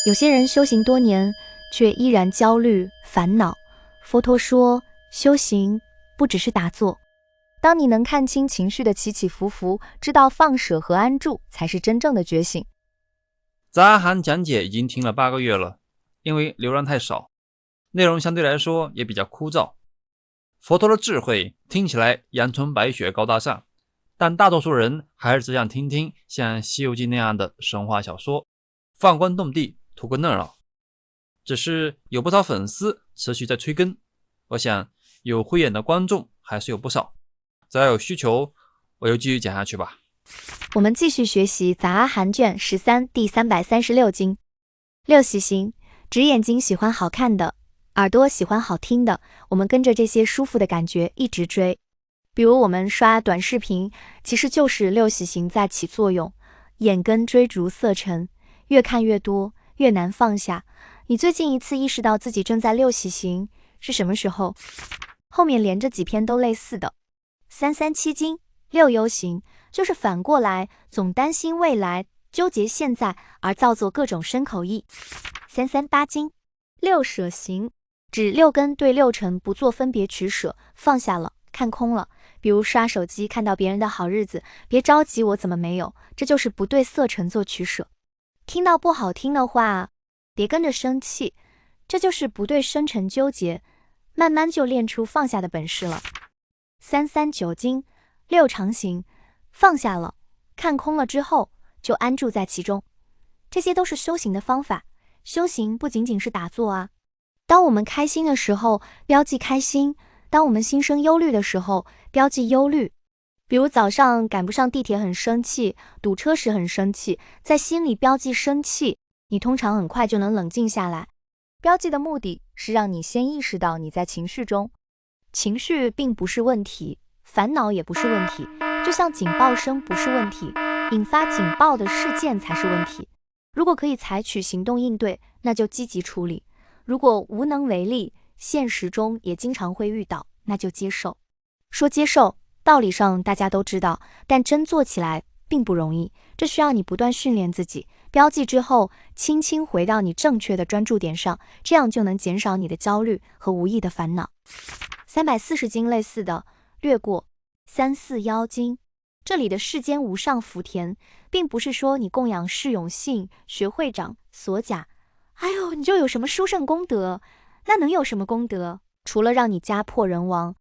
有些人修行多年，却依然焦虑烦恼。佛陀说，修行不只是打坐。当你能看清情绪的起起伏伏，知道放舍和安住，才是真正的觉醒。杂阿含讲解已经听了8个月了，因为流量太少，内容相对来说也比较枯燥。佛陀的智慧听起来阳春白雪高大上，但大多数人还是只想听听像《西游记》那样的神话小说，放观动地，图个热闹。只是有不少粉丝持续在催更，我想有慧眼的观众还是有不少。只要有需求，我就继续讲下去吧。我们继续学习杂阿含卷13第336经。六喜行，指眼睛喜欢好看的，耳朵喜欢好听的，我们跟着这些舒服的感觉一直追。比如我们刷短视频，其实就是六喜行在起作用，眼根追逐色尘，越看越多，越难放下。你最近一次意识到自己正在六喜行是什么时候？后面连着几篇都类似的。337经，六忧行，就是反过来，总担心未来，纠结现在，而造作各种身口意。338经，六舍行，指六根对六尘不做分别取舍，放下了，看空了。比如刷手机看到别人的好日子，别着急我怎么没有，这就是不对色尘做取舍。听到不好听的话，别跟着生气，这就是不对深沉纠结，慢慢就练出放下的本事了。339经，六常行，放下了，看空了之后，就安住在其中。这些都是修行的方法，修行不仅仅是打坐啊。当我们开心的时候，标记开心；当我们心生忧虑的时候，标记忧虑。比如早上赶不上地铁很生气，堵车时很生气，在心里标记生气，你通常很快就能冷静下来。标记的目的是让你先意识到你在情绪中，情绪并不是问题，烦恼也不是问题，就像警报声不是问题，引发警报的事件才是问题。如果可以采取行动应对，那就积极处理；如果无能为力，现实中也经常会遇到，那就接受。说接受，道理上大家都知道，但真做起来并不容易，这需要你不断训练自己。标记之后，轻轻回到你正确的专注点上，这样就能减少你的焦虑和无意的烦恼。340经类似的，略过。341经，这里的世间无上福田，并不是说你供养释永信、学会长、所甲，哎呦，你就有什么殊胜功德，那能有什么功德？除了让你家破人亡。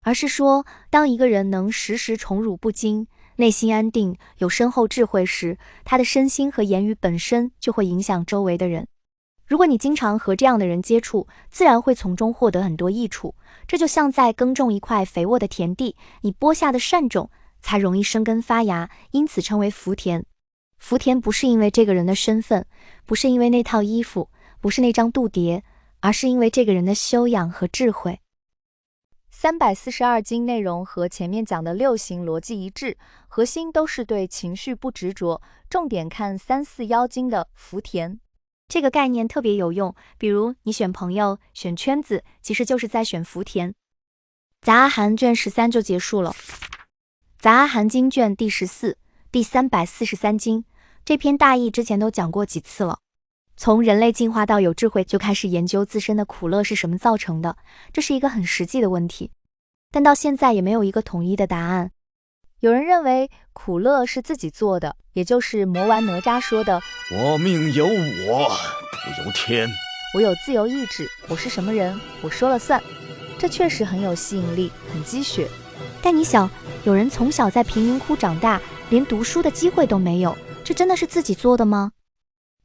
而是说，当一个人能时时宠辱不惊，内心安定，有深厚智慧时，他的身心和言语本身就会影响周围的人。如果你经常和这样的人接触，自然会从中获得很多益处。这就像在耕种一块肥沃的田地，你播下的善种才容易生根发芽，因此称为福田。福田不是因为这个人的身份，不是因为那套衣服，不是那张度牒，而是因为这个人的修养和智慧。342经内容和前面讲的六行逻辑一致，核心都是对情绪不执着，重点看341经的福田。这个概念特别有用，比如你选朋友、选圈子，其实就是在选福田。杂阿含卷13就结束了。杂阿含经卷第14、第343经，这篇大意之前都讲过几次了。从人类进化到有智慧，就开始研究自身的苦乐是什么造成的，这是一个很实际的问题，但到现在也没有一个统一的答案。有人认为苦乐是自己做的，也就是魔丸哪吒说的我命由我，不由天。我有自由意志，我是什么人，我说了算。这确实很有吸引力，很鸡血。但你想，有人从小在贫民窟长大，连读书的机会都没有，这真的是自己做的吗？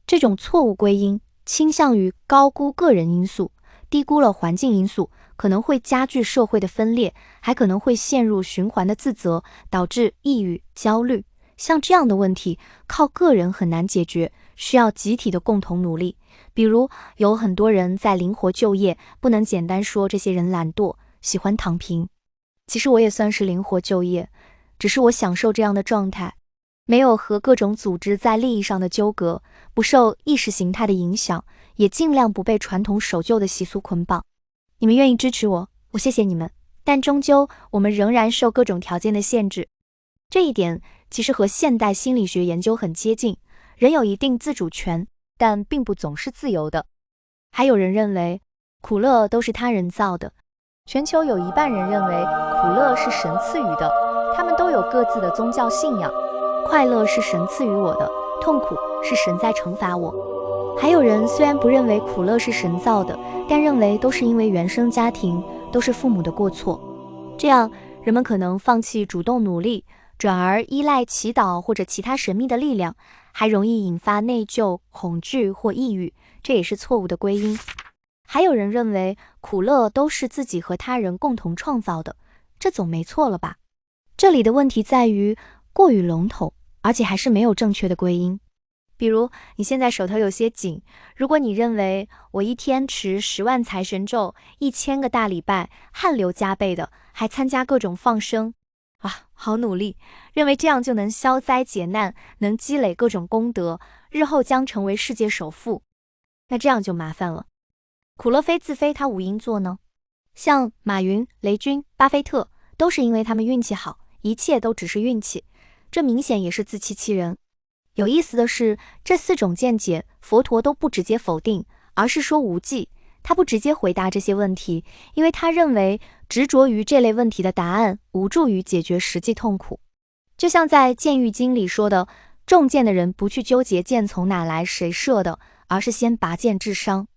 这种错误归因倾向于高估个人因素，低估了环境因素，可能会加剧社会的分裂，还可能会陷入循环的自责，导致抑郁、焦虑。像这样的问题，靠个人很难解决，需要集体的共同努力。比如，有很多人在灵活就业，不能简单说这些人懒惰，喜欢躺平。其实我也算是灵活就业，只是我享受这样的状态，没有和各种组织在利益上的纠葛，不受意识形态的影响，也尽量不被传统守旧的习俗捆绑。你们愿意支持我，我谢谢你们，但终究我们仍然受各种条件的限制。这一点其实和现代心理学研究很接近，人有一定自主权，但并不总是自由的。还有人认为苦乐都是他人造的，全球有一半人认为苦乐是神赐予的，他们都有各自的宗教信仰。快乐是神赐予我的，痛苦是神在惩罚我。还有人虽然不认为苦乐是神造的，但认为都是因为原生家庭，都是父母的过错。这样，人们可能放弃主动努力，转而依赖祈祷或者其他神秘的力量，还容易引发内疚、恐惧或抑郁，这也是错误的归因。还有人认为苦乐都是自己和他人共同创造的，这总没错了吧？这里的问题在于过于笼统，而且还是没有正确的归因。比如你现在手头有些紧，如果你认为我一天持10万财神咒，1000个大礼拜，汗流浃背的，还参加各种放生好努力，认为这样就能消灾解难，能积累各种功德，日后将成为世界首富，那这样就麻烦了。苦乐非自非他无因做呢？像马云、雷军、巴菲特都是因为他们运气好，一切都只是运气，这明显也是自欺欺人。有意思的是，这4种见解佛陀都不直接否定，而是说无忌。他不直接回答这些问题，因为他认为执着于这类问题的答案无助于解决实际痛苦。就像在《剑喻经》里说的，中箭的人不去纠结箭从哪来谁射的，而是先拔剑治伤。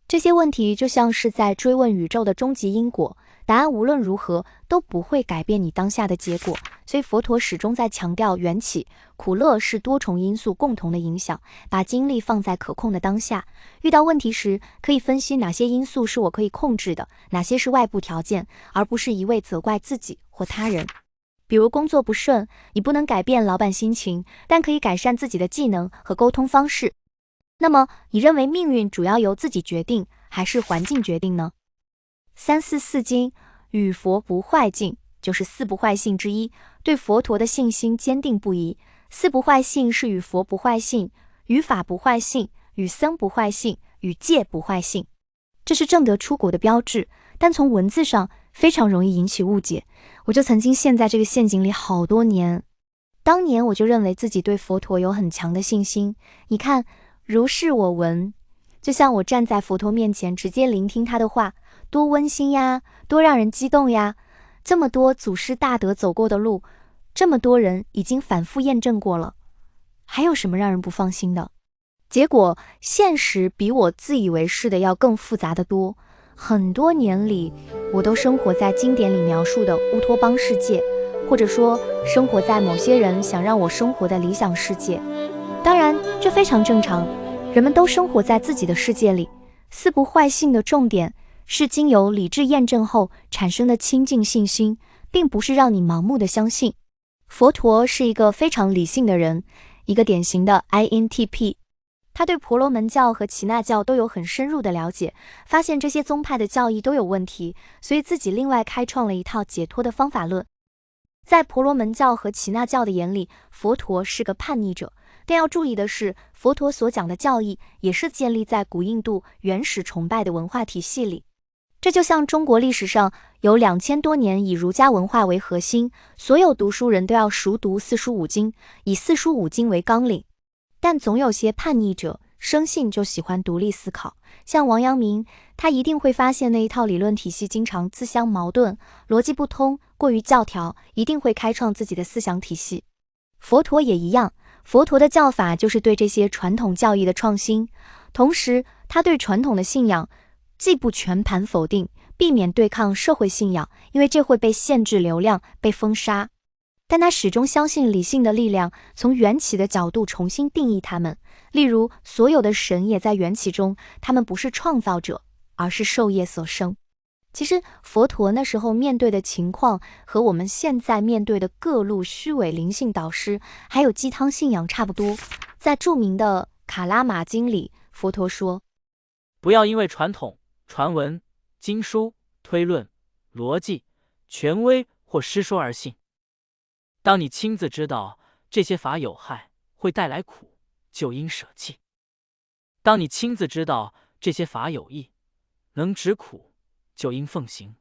这些问题就像是在追问宇宙的终极因果，答案无论如何都不会改变你当下的结果。所以佛陀始终在强调缘起，苦乐是多重因素共同的影响，把精力放在可控的当下。遇到问题时，可以分析哪些因素是我可以控制的，哪些是外部条件，而不是一味责怪自己或他人。比如工作不顺，你不能改变老板心情，但可以改善自己的技能和沟通方式。那么，你认为命运主要由自己决定，还是环境决定呢？344经与佛不坏境，就是4不坏性之一，对佛陀的信心坚定不移。4不坏性是与佛不坏性、与法不坏性、与僧不坏性、与戒不坏性。这是证得出果的标志，但从文字上非常容易引起误解。我就曾经陷在这个陷阱里好多年。当年我就认为自己对佛陀有很强的信心，你看，如是我闻，就像我站在佛陀面前直接聆听他的话，多温馨呀，多让人激动呀。这么多祖师大德走过的路，这么多人已经反复验证过了，还有什么让人不放心的？结果现实比我自以为是的要更复杂得多。很多年里，我都生活在经典里描述的乌托邦世界，或者说生活在某些人想让我生活的理想世界。当然，这非常正常，人们都生活在自己的世界里。4不坏性的重点是经由理智验证后产生的清净信心，并不是让你盲目的相信。佛陀是一个非常理性的人，一个典型的 INTP。他对婆罗门教和耆那教都有很深入的了解，发现这些宗派的教义都有问题，所以自己另外开创了一套解脱的方法论。在婆罗门教和耆那教的眼里，佛陀是个叛逆者，但要注意的是，佛陀所讲的教义也是建立在古印度原始崇拜的文化体系里。这就像中国历史上有2000多年以儒家文化为核心，所有读书人都要熟读四书五经，以四书五经为纲领。但总有些叛逆者生性就喜欢独立思考，像王阳明，他一定会发现那一套理论体系经常自相矛盾，逻辑不通，过于教条，一定会开创自己的思想体系。佛陀也一样，佛陀的教法就是对这些传统教义的创新，同时他对传统的信仰既不全盘否定，避免对抗社会信仰，因为这会被限制流量，被封杀。但他始终相信理性的力量，从缘起的角度重新定义它们。例如，所有的神也在缘起中，他们不是创造者，而是受业所生。其实佛陀那时候面对的情况和我们现在面对的各路虚伪灵性导师还有鸡汤信仰差不多。在著名的卡拉玛经里，佛陀说，不要因为传统、传闻、经书、推论、逻辑、权威或师说而信。当你亲自知道这些法有害，会带来苦，就应舍弃；当你亲自知道这些法有益，能止苦，就应奉行。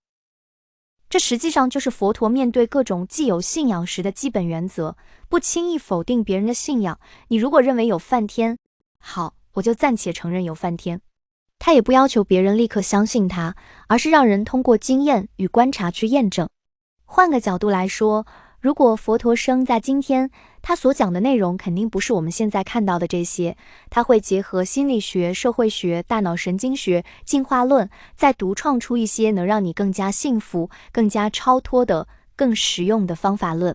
这实际上就是佛陀面对各种既有信仰时的基本原则，不轻易否定别人的信仰。你如果认为有梵天，好我就暂且承认有梵天。他也不要求别人立刻相信他，而是让人通过经验与观察去验证。换个角度来说，如果佛陀生在今天，他所讲的内容肯定不是我们现在看到的这些，他会结合心理学、社会学、大脑神经学、进化论，再独创出一些能让你更加幸福、更加超脱的、更实用的方法论。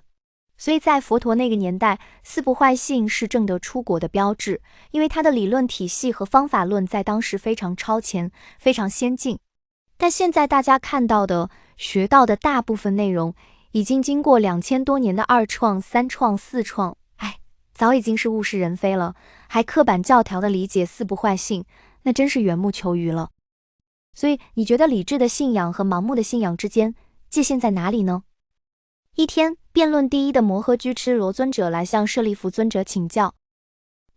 所以在佛陀那个年代，四不坏性是证得出国的标志，因为他的理论体系和方法论在当时非常超前，非常先进。但现在大家看到的、学到的大部分内容，已经经过2000多年的二创、三创、四创，早已经是物是人非了，还刻板教条的理解四不坏性，那真是缘木求鱼了。所以你觉得理智的信仰和盲目的信仰之间界限在哪里呢？一天，辩论第一的摩诃居痴罗尊者来向舍利弗尊者请教：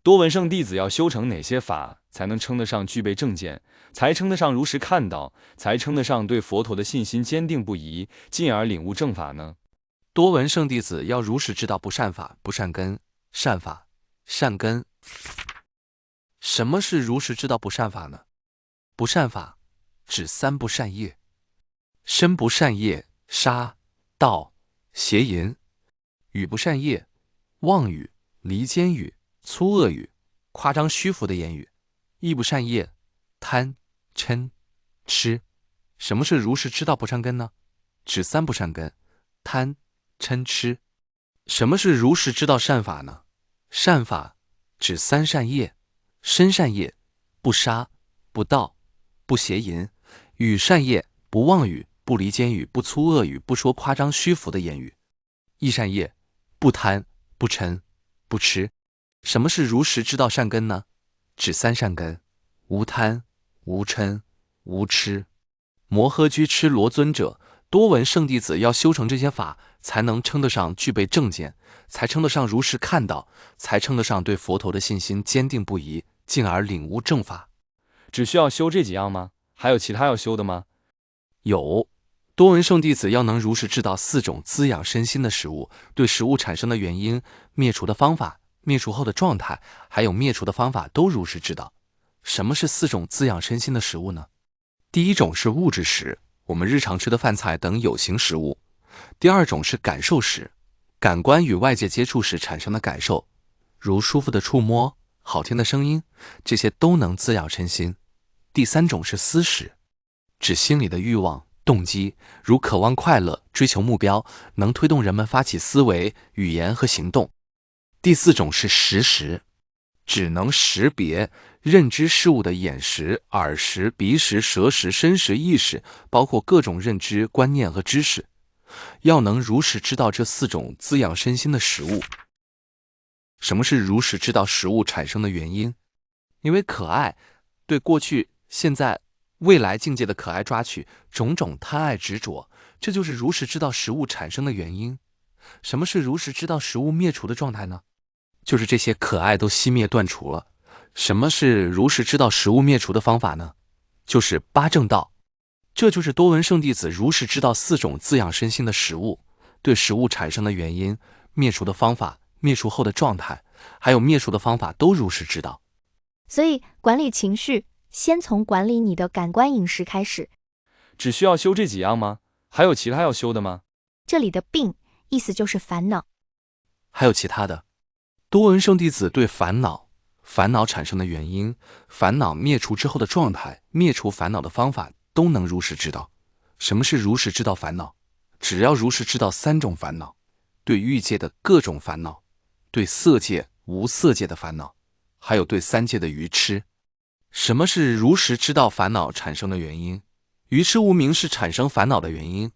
多闻圣弟子要修成哪些法，才能称得上具备正见，才称得上如实看到，才称得上对佛陀的信心坚定不移，进而领悟正法呢？多闻圣弟子要如实知道不善法、不善根、善法、善根。什么是如实知道不善法呢？不善法指三不善业：身不善业，杀、盗、邪淫；语不善业，妄语、离间语、粗恶语、夸张虚浮的言语；意不善业，贪、嗔、痴。什么是如实知道不善根呢？指三不善根：贪、嗔、痴。什么是如实知道善法呢？善法指三善业：身善业，不杀、不盗、不邪淫；语善业，不妄语、不离间语、不粗恶语、不说夸张虚浮的言语；意善业，不贪、不嗔、不痴。什么是如实知道善根呢？指三善根：无贪、无嗔、无痴。摩诃居痴罗尊者，多闻圣弟子要修成这些法，才能称得上具备正见，才称得上如实看到，才称得上对佛陀的信心坚定不移，进而领悟正法。只需要修这几样吗？还有其他要修的吗？有。多闻圣弟子要能如实知道4种滋养身心的食物，对食物产生的原因、灭除的方法、灭除后的状态，还有灭除的方法都如实知道。什么是4种滋养身心的食物呢？第一种是物质食，我们日常吃的饭菜等有形食物；第二种是感受食，感官与外界接触时产生的感受，如舒服的触摸、好听的声音，这些都能滋养身心。第三种是思食，指心里的欲望、动机，如渴望快乐、追求目标，能推动人们发起思维、语言和行动。第四种是识食，只能识别、认知事物的眼识、耳识、鼻识、舌识、身识、意识，包括各种认知、观念和知识。要能如实知道这4种滋养身心的食物。什么是如实知道食物产生的原因？因为可爱，对过去、现在、未来境界的可爱抓取，种种贪爱执着，这就是如实知道食物产生的原因。什么是如实知道食物灭除的状态呢？就是这些可爱都熄灭断除了。什么是如实知道食物灭除的方法呢？就是八正道。这就是多闻圣弟子如实知道4种滋养身心的食物，对食物产生的原因、灭除的方法、灭除后的状态，还有灭除的方法都如实知道。所以管理情绪，先从管理你的感官饮食开始。只需要修这几样吗？还有其他要修的吗？这里的病意思就是烦恼。还有其他的。多闻圣弟子对烦恼产生的原因、烦恼灭除之后的状态、灭除烦恼的方法都能如实知道。什么是如实知道烦恼？只要如实知道3种烦恼：对欲界的各种烦恼，对色界、无色界的烦恼，还有对3界的愚痴。什么是如实知道烦恼产生的原因？愚痴无明是产生烦恼的原因。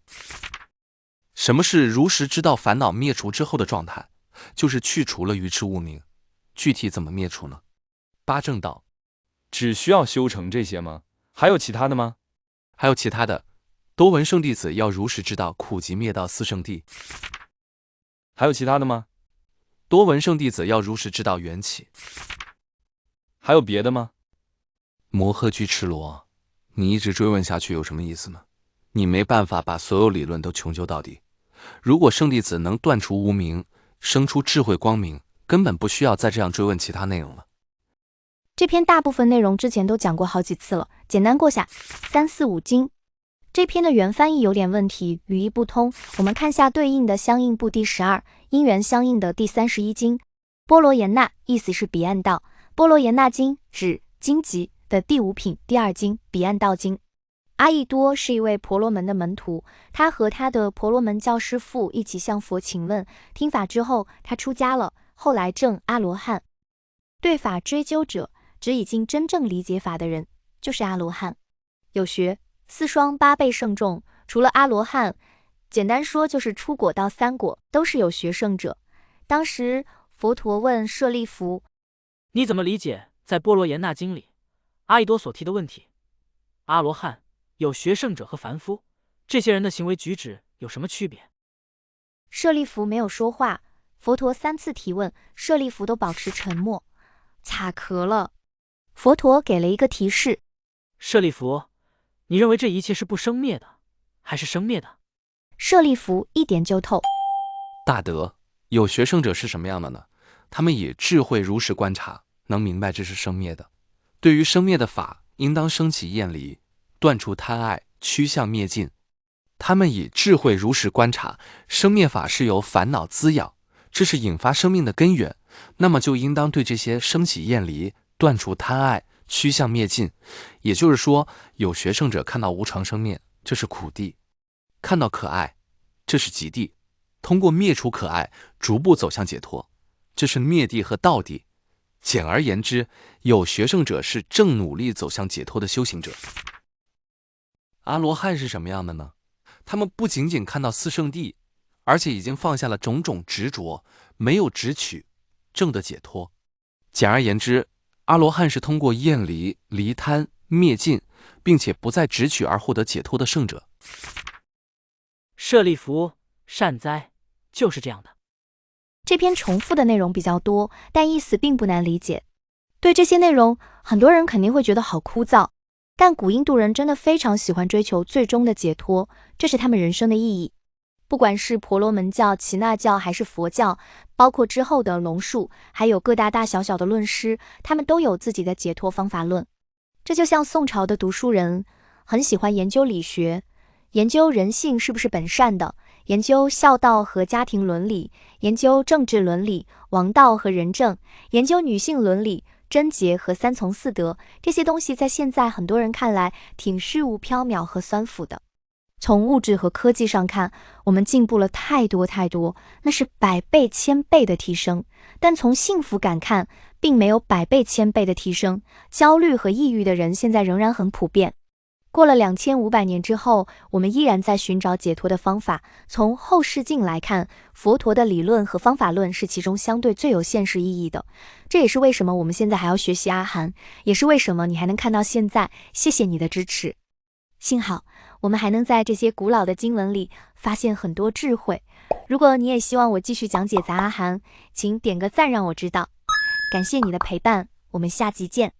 什么是如实知道烦恼灭除之后的状态？就是去除了愚痴无明。具体怎么灭除呢？八正道。只需要修成这些吗？还有其他的吗？还有其他的。多闻圣弟子要如实知道苦集灭道4圣谛。还有其他的吗？多闻圣弟子要如实知道缘起。还有别的吗？摩诃居痴罗，你一直追问下去有什么意思呢？你没办法把所有理论都穷究到底。如果圣弟子能断除无明，生出智慧光明，根本不需要再这样追问其他内容了。这篇大部分内容之前都讲过好几次了，简单过下。3、4、5经。这篇的原翻译有点问题，语义不通。我们看下对应的相应部第12，因缘相应的第31经。波罗延那意思是彼岸道，波罗延那经指经集的第5品第2经彼岸道经。阿逸多是一位婆罗门的门徒，他和他的婆罗门教师父一起向佛请问，听法之后他出家了，后来证阿罗汉。对法追究者指已经真正理解法的人，就是阿罗汉。有学4双8倍圣众，除了阿罗汉，简单说就是出果到3果都是有学圣者。当时佛陀问舍利弗，你怎么理解在波罗延那经里阿逸多所提的问题？阿罗汉、有学圣者和凡夫，这些人的行为举止有什么区别？舍利弗没有说话，佛陀3次提问，舍利弗都保持沉默。卡壳了，佛陀给了一个提示：舍利弗，你认为这一切是不生灭的，还是生灭的？舍利弗一点就透。大德，有学圣者是什么样的呢？他们以智慧如实观察，能明白这是生灭的。对于生灭的法，应当升起厌离，断除贪爱，趋向灭尽。他们以智慧如实观察，生灭法是由烦恼滋养，这是引发生命的根源，那么就应当对这些升起厌离，断除贪爱，趋向灭尽。也就是说，有学圣者看到无常生灭，这是苦地；看到可爱，这是极地。通过灭除可爱，逐步走向解脱，这是灭地和道地。简而言之，有学圣者是正努力走向解脱的修行者。阿罗汉是什么样的呢？他们不仅仅看到四圣谛，而且已经放下了种种执着，没有执取，正的解脱。简而言之，阿罗汉是通过厌离、离贪、灭尽，并且不再执取而获得解脱的圣者。舍利弗，善哉，就是这样的。这篇重复的内容比较多，但意思并不难理解。对这些内容，很多人肯定会觉得好枯燥，但古印度人真的非常喜欢追求最终的解脱，这是他们人生的意义。不管是婆罗门教、耆那教还是佛教，包括之后的龙树，还有各大大小小的论师，他们都有自己的解脱方法论。这就像宋朝的读书人，很喜欢研究理学，研究人性是不是本善的，研究孝道和家庭伦理，研究政治伦理、王道和仁政，研究女性伦理、贞洁和3从4德。这些东西在现在很多人看来挺虚无缥缈和酸腐的。从物质和科技上看，我们进步了太多，那是100倍、1000倍的提升。但从幸福感看，并没有100倍、1000倍的提升。焦虑和抑郁的人现在仍然很普遍。过了2500年之后，我们依然在寻找解脱的方法。从后视镜来看，佛陀的理论和方法论是其中相对最有现实意义的。这也是为什么我们现在还要学习阿含，也是为什么你还能看到现在。谢谢你的支持。幸好我们还能在这些古老的经文里发现很多智慧。如果你也希望我继续讲解杂阿含，请点个赞让我知道。感谢你的陪伴，我们下集见。